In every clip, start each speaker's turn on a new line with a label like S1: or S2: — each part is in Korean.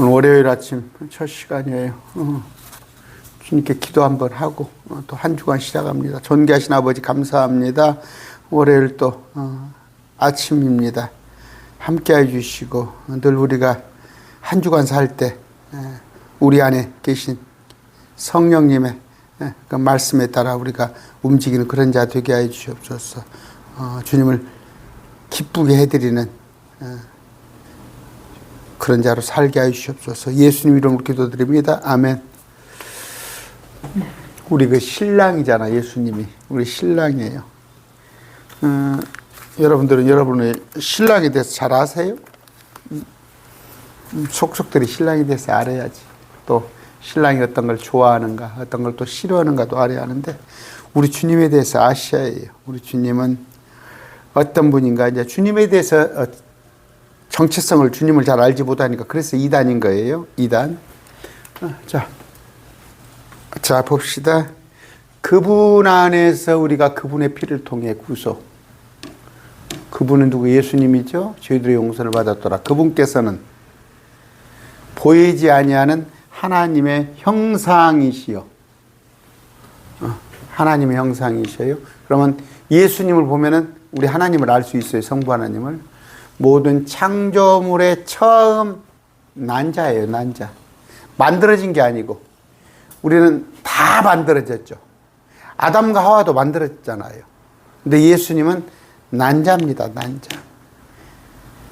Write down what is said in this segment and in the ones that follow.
S1: 오늘 월요일 아침 첫 시간이에요. 주님께 기도 한번 하고 또 한 주간 시작합니다. 존귀하신 아버지 감사합니다. 월요일 또 아침입니다. 함께해 주시고 늘 우리가 한 주간 살 때 우리 안에 계신 성령님의 그 말씀에 따라 우리가 움직이는 그런 자 되게 해 주시옵소서. 주님을 기쁘게 해드리는 그런 자로 살게 해 주시옵소서. 예수님 이름으로 기도드립니다. 아멘. 우리 그 신랑이잖아. 예수님이 우리 신랑이에요. 여러분들은 여러분의 신랑에 대해서 잘 아세요? 속속들이 신랑에 대해서 알아야지. 또 신랑이 어떤 걸 좋아하는가, 어떤 걸 또 싫어하는가도 알아야 하는데, 우리 주님에 대해서 아셔야 해요. 우리 주님은 어떤 분인가, 이제 주님에 대해서 정체성을, 주님을 잘 알지 못하니까 그래서 이단인 거예요. 이단. 자 봅시다. 그분 안에서 우리가 그분의 피를 통해 구속. 그분은 누구? 예수님이죠. 저희들의 용서를 받았더라. 그분께서는 보이지 아니하는 하나님의 형상이시요. 하나님의 형상이셔요. 그러면 예수님을 보면은 우리 하나님을 알 수 있어요. 성부 하나님을. 모든 창조물의 처음 난자예요. 난자. 만들어진 게 아니고 우리는 다 만들어졌죠. 아담과 하와도 만들어졌잖아요. 근데 예수님은 난자입니다. 난자.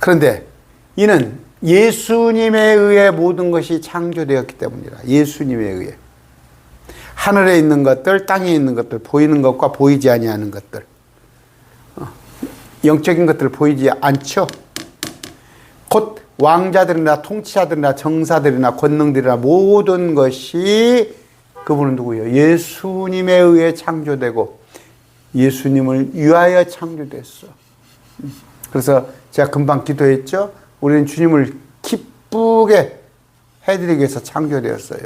S1: 그런데 이는 예수님에 의해 모든 것이 창조되었기 때문이라. 예수님에 의해. 하늘에 있는 것들, 땅에 있는 것들, 보이는 것과 보이지 아니하는 것들. 영적인 것들 보이지 않죠. 곧 왕자들이나 통치자들이나 정사들이나 권능들이나 모든 것이 그분은 누구예요? 예수님에 의해 창조되고 예수님을 위하여 창조됐어. 그래서 제가 금방 기도했죠. 우리는 주님을 기쁘게 해드리기 위해서 창조되었어요.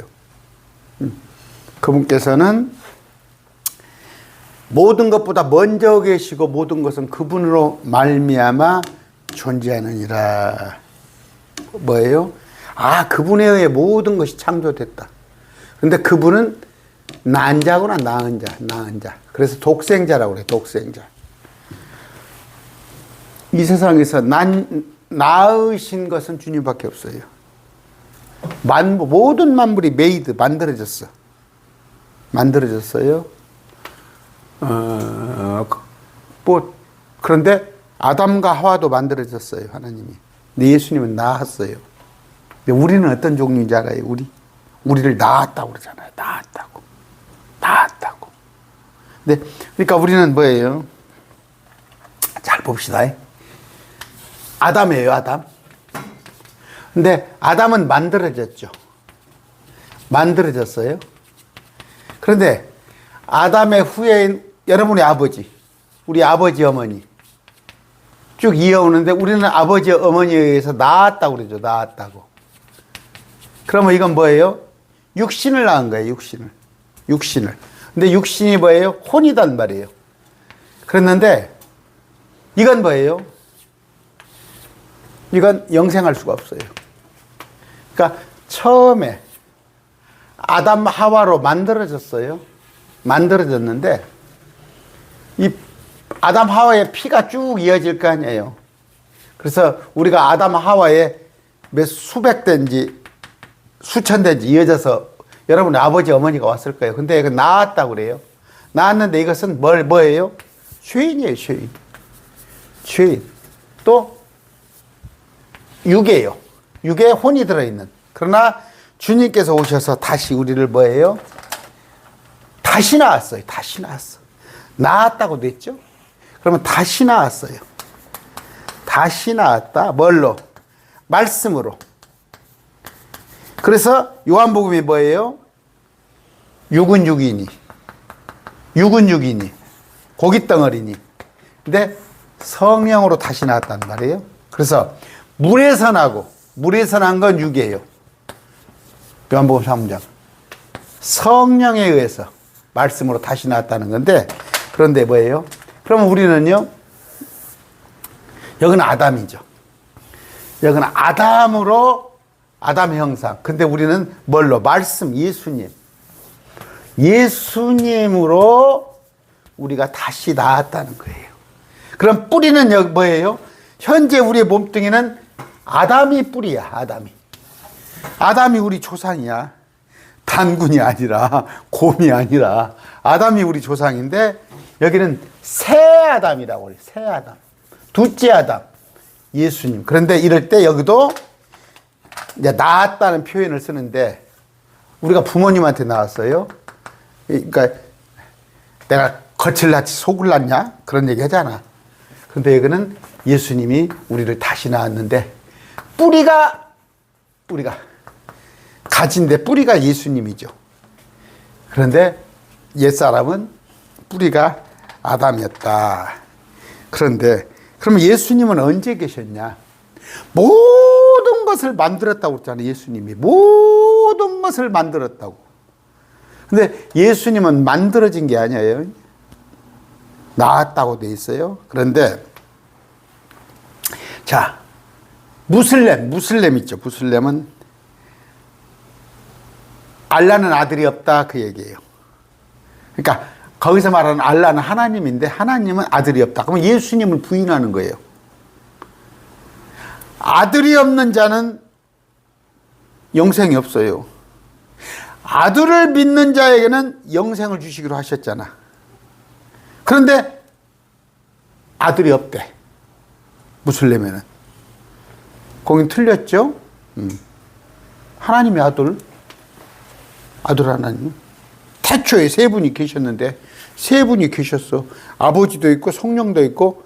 S1: 그분께서는 모든 것보다 먼저 계시고 모든 것은 그분으로 말미암아 존재하느니라. 뭐예요? 그분에 의해 모든 것이 창조됐다. 그런데 그분은 난자구나. 낳은 자. 그래서 독생자라고 그래요. 독생자. 이 세상에서 낳으신 것은 주님밖에 없어요. 모든 만물이 메이드, 만들어졌어요. 그런데 아담과 하와도 만들어졌어요. 하나님이. 근데 예수님은 낳았어요. 근데 우리는 어떤 종류인지 알아요? 우리를 낳았다고 그러잖아요. 낳았다고. 근데 그러니까 우리는 뭐예요? 잘 봅시다. 아담이에요. 아담. 근데 아담은 만들어졌어요. 그런데 아담의 후예인 여러분의 아버지, 우리 아버지 어머니 쭉 이어오는데 우리는 아버지 어머니에 의해서 낳았다고 그러죠. 낳았다고. 그러면 이건 뭐예요? 육신을 낳은 거예요. 육신을. 근데 육신이 뭐예요? 혼이단 말이에요. 그랬는데 이건 뭐예요? 이건 영생할 수가 없어요. 그러니까 처음에 아담 하와로 만들어졌는데 이 아담 하와의 피가 쭉 이어질 거 아니에요. 그래서 우리가 아담 하와의 몇 수백대인지 수천대인지 이어져서 여러분의 아버지 어머니가 왔을 거예요. 근데 이거 낳았다고 그래요. 낳았는데 이것은 뭐예요? 죄인이에요. 죄인. 또 육이에요. 육에 혼이 들어있는. 그러나 주님께서 오셔서 다시 우리를 뭐예요? 다시 낳았어요. 낳았다고도 했죠? 그러면 다시 낳았어요. 다시 낳았다. 뭘로? 말씀으로. 그래서 요한복음이 뭐예요? 육은 육이니 고깃덩어리니. 근데 성령으로 다시 낳았단 말이에요. 그래서 물에서 난 건 육이에요. 요한복음 3장. 성령에 의해서 말씀으로 다시 낳았다는 건데, 그런데 뭐예요? 그러면 우리는요, 여기는 아담이죠. 여기는 아담으로 아담 형상. 근데 우리는 뭘로? 말씀, 예수님. 예수님으로 우리가 다시 나았다는 거예요. 그럼 뿌리는 여기 뭐예요? 현재 우리의 몸뚱이는 아담이 뿌리야, 아담이. 아담이 우리 조상이야. 단군이 아니라, 곰이 아니라, 아담이 우리 조상인데, 여기는 새 아담이라고 해요. 새 아담. 둘째 아담. 예수님. 그런데 이럴 때 여기도 이제 낳았다는 표현을 쓰는데, 우리가 부모님한테 낳았어요. 그러니까 내가 겉을 낳지 속을 낳냐? 그런 얘기 하잖아. 그런데 여기는 예수님이 우리를 다시 낳았는데, 뿌리가 우리가 가지인데 뿌리가 예수님이죠. 그런데 옛사람은 뿌리가 아담이었다. 그런데 그러면 예수님은 언제 계셨냐? 모든 것을 만들었다고 그랬잖아요. 예수님이 모든 것을 만들었다고. 근데 예수님은 만들어진 게 아니에요. 나았다고 돼 있어요. 그런데 자, 무슬렘 있죠. 무슬렘은 알라는 아들이 없다 그 얘기예요. 그러니까 거기서 말하는 알라는 하나님인데 하나님은 아들이 없다. 그러면 예수님을 부인하는 거예요. 아들이 없는 자는 영생이 없어요. 아들을 믿는 자에게는 영생을 주시기로 하셨잖아. 그런데 아들이 없대. 무슬림에는. 거긴 틀렸죠? 하나님의 아들 하나님. 태초에 세 분이 계셨는데 세 분이 계셨어. 아버지도 있고 성령도 있고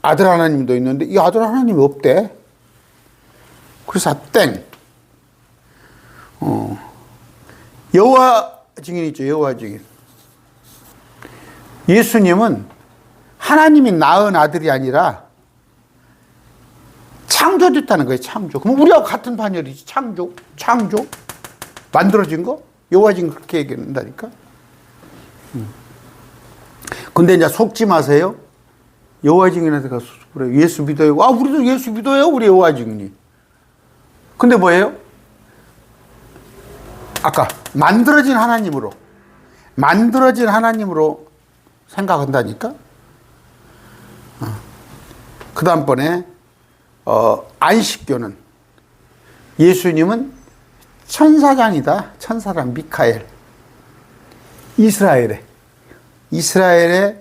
S1: 아들 하나님도 있는데 이 아들 하나님이 없대. 그래서 땡. 여호와 증인 있죠. 여호와 증인. 예수님은 하나님이 낳은 아들이 아니라 창조됐다는 거예요. 창조. 그럼 우리하고 같은 반열이지. 창조. 만들어진 거? 여호와 증인 그렇게 얘기한다니까. 근데 이제 속지 마세요. 여호와 증인한테 가서 그래. 예수 믿어요. 아, 우리도 예수 믿어요. 우리 여호와 증인이. 근데 뭐예요? 아까 만들어진 하나님으로 생각한다니까. 그 다음번에 안식교는 예수님은 천사장이다. 천사장 미카엘. 이스라엘의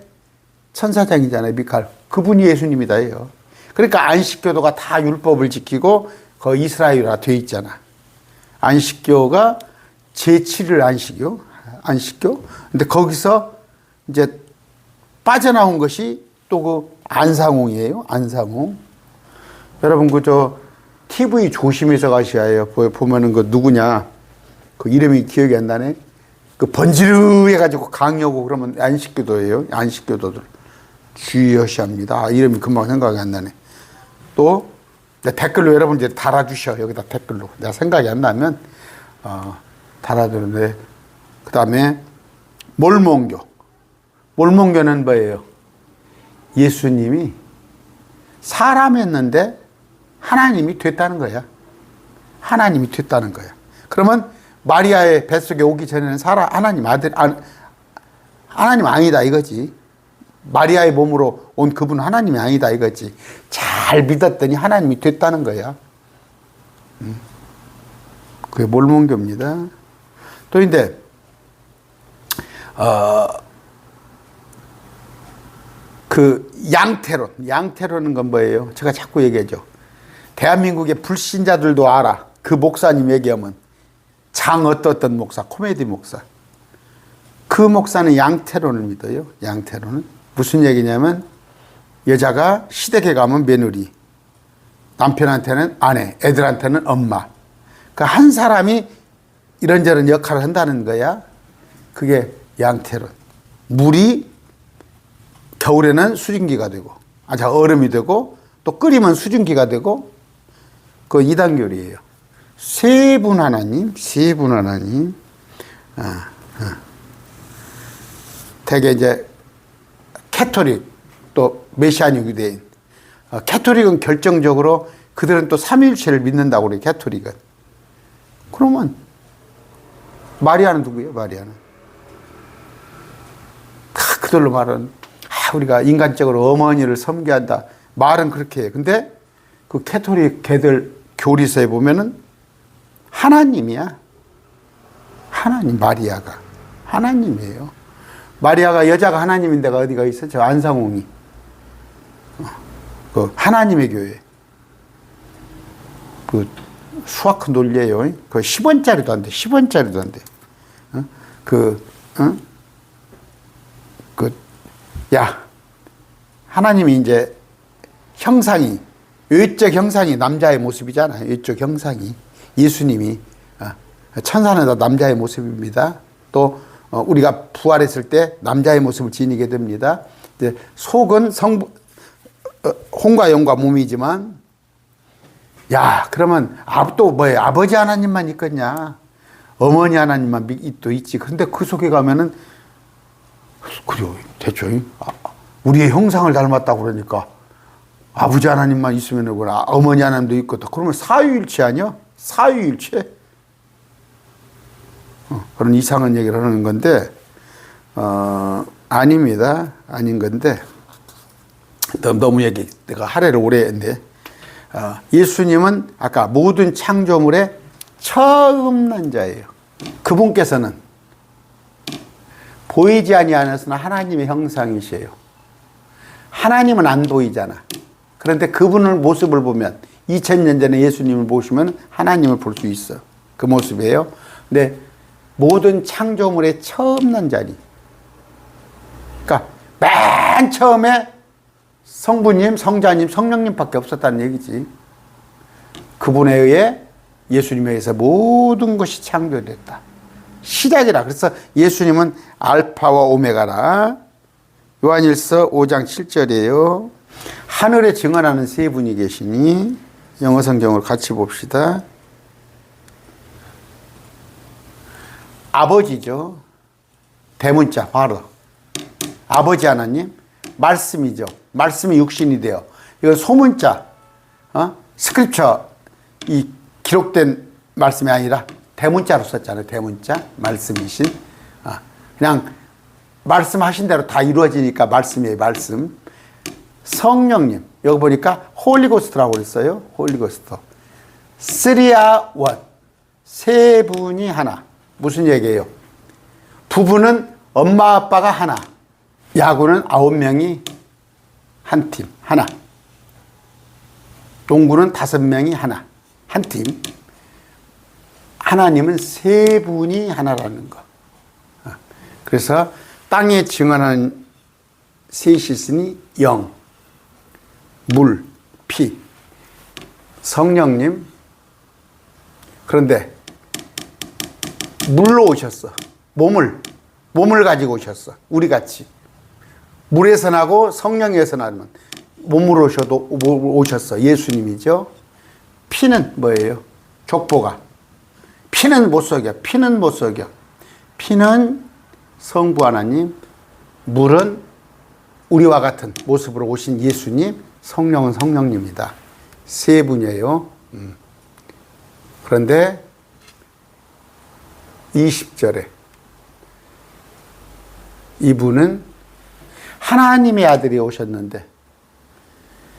S1: 천사장이잖아요. 미카엘. 그분이 예수님이다. 해요. 그러니까 안식교도가 다 율법을 지키고 그 이스라엘화 돼 있잖아. 안식교가 제7일 안식교. 근데 거기서 이제 빠져나온 것이 또 그 안상홍이에요. 안상홍. 여러분 그저 TV 조심해서 가셔야 해요. 보면은 그 누구냐. 그 이름이 기억이 안 나네. 그 번지르해가지고 강요고 그러면 안식교도예요. 안식교도들. 주의하셔야 합니다. 이름이 금방 생각이 안 나네. 또 댓글로 여러분들이 달아주셔. 여기다 댓글로. 내가 생각이 안 나면 달아주는데. 그 다음에 몰몬교. 몰몬교는 뭐예요? 예수님이 사람이었는데 하나님이 됐다는 거야. 하나님이 됐다는 거야. 그러면 마리아의 뱃속에 오기 전에는 하나님 하나님 아니다 이거지. 마리아의 몸으로 온 그분 하나님이 아니다 이거지. 잘 믿었더니 하나님이 됐다는 거야. 그게 몰몬교입니다. 또 이제 그 양태론은 건 뭐예요? 제가 자꾸 얘기하죠. 대한민국의 불신자들도 알아. 그 목사님 얘기하면 어떤 목사, 코미디 목사. 그 목사는 양태론을 믿어요. 양태론은 무슨 얘기냐면 여자가 시댁에 가면 며느리, 남편한테는 아내, 애들한테는 엄마. 그 한 사람이 이런저런 역할을 한다는 거야. 그게 양태론. 물이 겨울에는 수증기가 되고, 얼음이 되고, 또 끓이면 수증기가 되고, 그 이단교리예요. 세 분 하나님. 되게 이제 캐토릭, 또 메시아닉 유대인. 캐토릭은 결정적으로 그들은 또 삼위일체를 믿는다고 그래요. 캐토릭은. 그러면 마리아는 누구예요? 마리아는 다 그들로 말은 우리가 인간적으로 어머니를 섬겨한다. 말은 그렇게 해요. 근데 그 캐톨릭 걔들 교리서에 보면은 하나님이야. 하나님, 마리아가 하나님이에요. 마리아가 여자가 하나님인 데가 어디가 있어? 저 안상홍이 그 하나님의 교회 그 수학 논리예요. 그 10원짜리도 안 돼. 10원짜리도 안 돼. 하나님이 이제 형상이, 외적 형상이 남자의 모습이잖아요. 외적 형상이. 예수님이, 천사는 다 남자의 모습입니다. 또, 우리가 부활했을 때 남자의 모습을 지니게 됩니다. 이제 속은 혼과 영과 몸이지만, 그러면, 또 뭐예요? 아버지 하나님만 있겠냐? 어머니 하나님만 또 있지. 근데 그 속에 가면은, 그래요. 대충, 우리의 형상을 닮았다고 그러니까, 아버지 하나님만 있으면 되구나. 어머니 하나님도 있거든. 그러면 사유일체 아니야? 사유일체? 그런 이상한 얘기를 하는 건데, 아닙니다. 아닌 건데, 너무 내가 할애를 오래 했는데, 예수님은 아까 모든 창조물의 처음 난 자예요. 그분께서는 보이지 아니하였으나 하나님의 형상이시에요. 하나님은 안 보이잖아. 그런데 그분의 모습을 보면 2000년 전에 예수님을 보시면 하나님을 볼 수 있어. 그 모습이에요. 근데 모든 창조물의 처음 난 자니. 그러니까 맨 처음에 성부님, 성자님, 성령님밖에 없었다는 얘기지. 그분에 의해 예수님에 의해서 모든 것이 창조됐다. 시작이라. 그래서 예수님은 알파와 오메가라. 요한일서 5장 7절이에요. 하늘에 증언하는 세 분이 계시니 영어 성경을 같이 봅시다. 아버지죠. 대문자 바로. 아버지 하나님. 말씀이죠. 말씀이 육신이 되어. 이건 소문자. 스크립처. 이 기록된 말씀이 아니라 대문자로 썼잖아요. 대문자. 말씀이신. 그냥 말씀하신 대로 다 이루어지니까 말씀이에요. 말씀. 성령님. 여기 보니까 홀리고스트라고 그랬어요. 홀리고스트. 쓰리아 원. 세 분이 하나. 무슨 얘기예요? 부부는 엄마 아빠가 하나. 야구는 9명이 한 팀. 하나. 농구는 5명이 하나. 한 팀. 하나님은 세 분이 하나라는 거. 그래서 땅에 증언하는 셋이 있으니 영, 물, 피, 성령님. 그런데 물로 오셨어. 몸을 가지고 오셨어. 우리 같이. 물에서 나고 성령에서 나면 몸으로 오셨어. 예수님이죠. 피는 뭐예요? 족보가. 피는 못 속여. 피는 못 속여. 피는 성부 하나님, 물은 우리와 같은 모습으로 오신 예수님, 성령은 성령님이다. 세 분이에요. 그런데 20절에 이분은 하나님의 아들이 오셨는데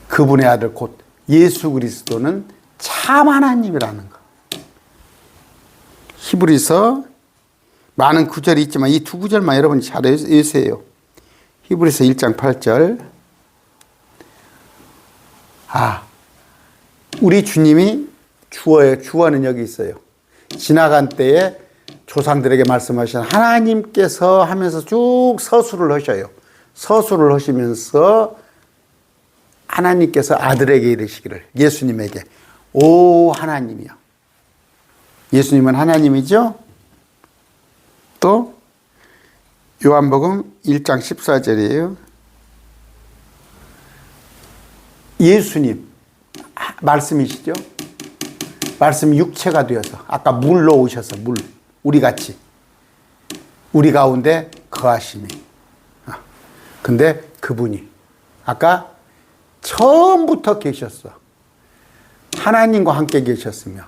S1: 그분의 아들 곧 예수 그리스도는 참 하나님이라는 거. 히브리서 많은 구절이 있지만 이 두 구절만 여러분이 잘 외우세요. 히브리서 1장 8절. 우리 주님이 주어예요. 주어는 여기 있어요. 지나간 때에 조상들에게 말씀하신 하나님께서 하면서 쭉 서술을 하셔요. 서술을 하시면서 하나님께서 아들에게 이르시기를, 예수님에게, 오 하나님이요. 예수님은 하나님이죠. 또 요한복음 1장 14절이에요. 예수님 말씀이시죠. 말씀이 육체가 되어서 아까 물로 오셔서 물, 우리같이 우리 가운데 거하시니. 근데 그분이 아까 처음부터 계셨어. 하나님과 함께 계셨으며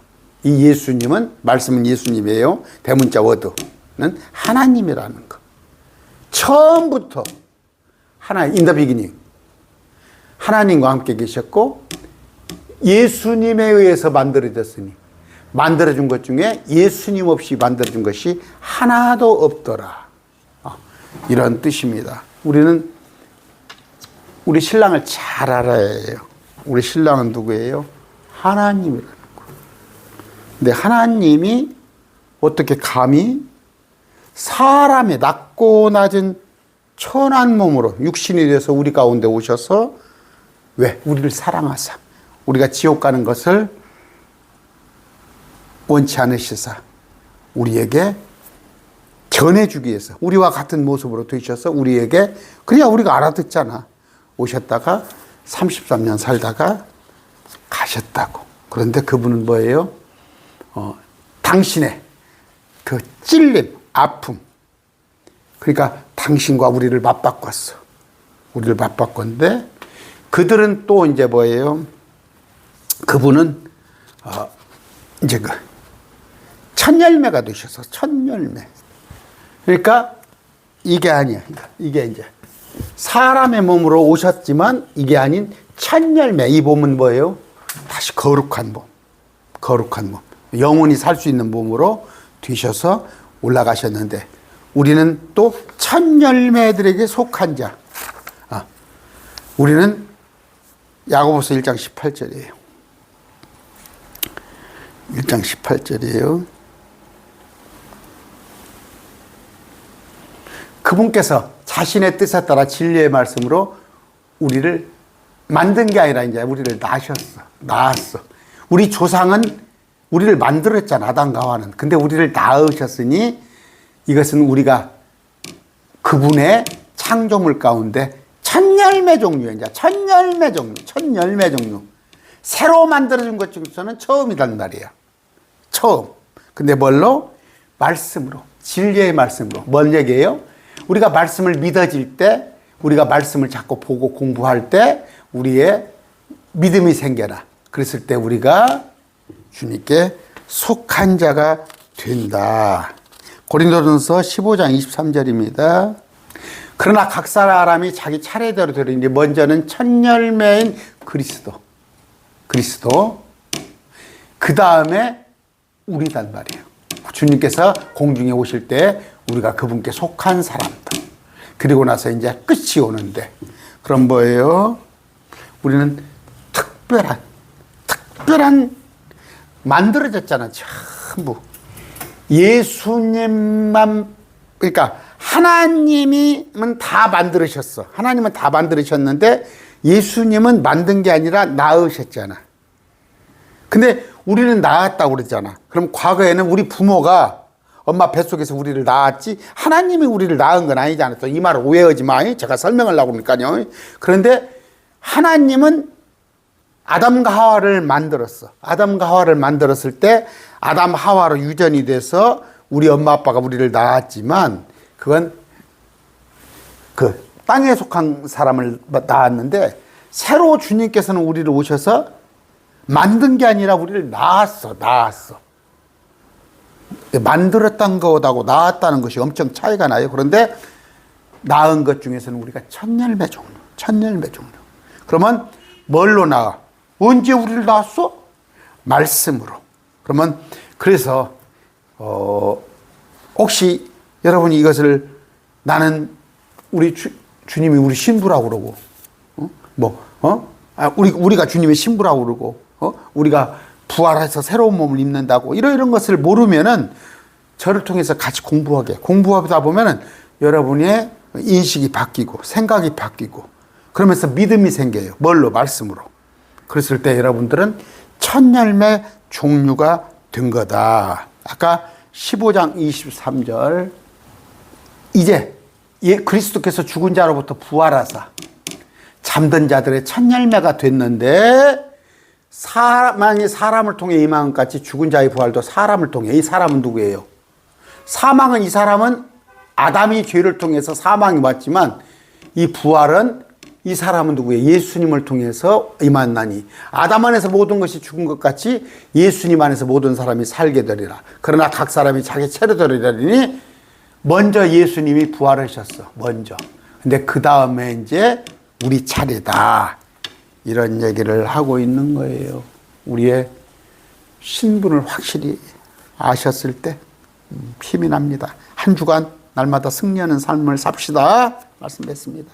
S2: 이 예수님은, 말씀은 예수님이에요. 대문자 워드는 하나님이라는 거. 처음부터 하나님, in the beginning. 하나님과 함께 계셨고, 예수님에 의해서 만들어졌으니, 만들어준 것 중에 예수님 없이 만들어준 것이 하나도 없더라. 이런 뜻입니다. 우리는 우리 신랑을 잘 알아야 해요. 우리 신랑은 누구예요? 하나님이라는 거. 근데 하나님이 어떻게 감히 사람의 낮고 낮은 천한 몸으로 육신이 돼서 우리 가운데 오셔서 왜? 우리를 사랑하사 우리가 지옥 가는 것을 원치 않으시사 우리에게 전해주기 위해서 우리와 같은 모습으로 되셔서 우리에게, 그래야 우리가 알아듣잖아. 오셨다가 33년 살다가 가셨다고. 그런데 그분은 뭐예요? 당신의 그 찔림, 아픔. 그러니까 당신과 우리를 맞바꿨어. 우리를 맞바꿨는데 그들은 또 이제 뭐예요? 그분은 이제 그 첫 열매가 되셔서 첫 열매. 그러니까 이게 아니야. 이게 이제 사람의 몸으로 오셨지만 이게 아닌 첫 열매. 이 몸은 뭐예요? 다시 거룩한 몸. 거룩한 몸. 영원히 살 수 있는 몸으로 되셔서 올라가셨는데 우리는 또 첫 열매들에게 속한 자. 우리는 야고보서 1장 18절이에요. 1장 18절이에요. 그분께서 자신의 뜻에 따라 진리의 말씀으로 우리를 만든 게 아니라 이제 우리를 낳았어. 우리 조상은 우리를 만들었잖아, 아담과 하와는. 근데 우리를 낳으셨으니 이것은 우리가 그분의 창조물 가운데 첫 열매 종류야. 이제 첫 열매 종류. 새로 만들어진 것 중에서는 처음이란 말이야. 처음. 근데 뭘로? 말씀으로. 진리의 말씀으로. 뭔 얘기예요? 우리가 말씀을 믿어질 때, 우리가 말씀을 자꾸 보고 공부할 때 우리의 믿음이 생겨나. 그랬을 때 우리가 주님께 속한 자가 된다. 고린도전서 15장 23절입니다. 그러나 각 사람이 자기 차례대로 되리니 먼저는 첫 열매인 그리스도. 그 다음에 우리단 말이에요. 주님께서 공중에 오실 때 우리가 그분께 속한 사람들. 그리고 나서 이제 끝이 오는데, 그럼 뭐예요? 우리는 특별한 만들어졌잖아. 전부 예수님만, 그러니까 하나님은 다 만들으셨어. 하나님은 다 만들으셨는데 예수님은 만든 게 아니라 낳으셨잖아. 근데 우리는 낳았다고 그러잖아. 그럼 과거에는 우리 부모가 엄마 뱃속에서 우리를 낳았지 하나님이 우리를 낳은 건 아니잖아. 또 이 말을 오해하지 마. 제가 설명하려고 그러니까요. 그런데 하나님은 아담과 하와를 만들었어. 아담과 하와를 만들었을 때 아담 하와로 유전이 돼서 우리 엄마 아빠가 우리를 낳았지만 그건 그 땅에 속한 사람을 낳았는데 새로 주님께서는 우리를 오셔서 만든 게 아니라 우리를 낳았어. 만들었던 것하고 낳았다는 것이 엄청 차이가 나요. 그런데 낳은 것 중에서는 우리가 첫 열매 종류. 그러면 뭘로 낳아? 언제 우리를 낳았어? 말씀으로. 그러면 그래서 혹시 여러분이 이것을 나는 우리 주님이 우리 신부라고 그러고 우리가 주님의 신부라고 그러고 우리가 부활해서 새로운 몸을 입는다고 이런 것을 모르면은 저를 통해서 같이 공부하다 보면은 여러분의 인식이 바뀌고 생각이 바뀌고 그러면서 믿음이 생겨요. 뭘로? 말씀으로. 그랬을 때 여러분들은 첫 열매 종류가 된 거다. 아까 15장 23절 이제 그리스도께서 죽은 자로부터 부활하사 잠든 자들의 첫 열매가 됐는데 사망이 사람을 통해 임한 것 같이 죽은 자의 부활도 사람을 통해. 이 사람은 누구예요? 사망은 이 사람은 아담이 죄를 통해서 사망이 왔지만 이 부활은 이 사람은 누구예요? 예수님을 통해서 임하나니 아담 안에서 모든 것이 죽은 것 같이 예수님 안에서 모든 사람이 살게 되리라. 그러나 각 사람이 자기 채로 되리니 먼저 예수님이 부활하셨어. 먼저. 근데 그 다음에 이제 우리 차례다. 이런 얘기를 하고 있는 거예요. 우리의 신분을 확실히 아셨을 때 힘이 납니다. 한 주간 날마다 승리하는 삶을 삽시다. 말씀드렸습니다.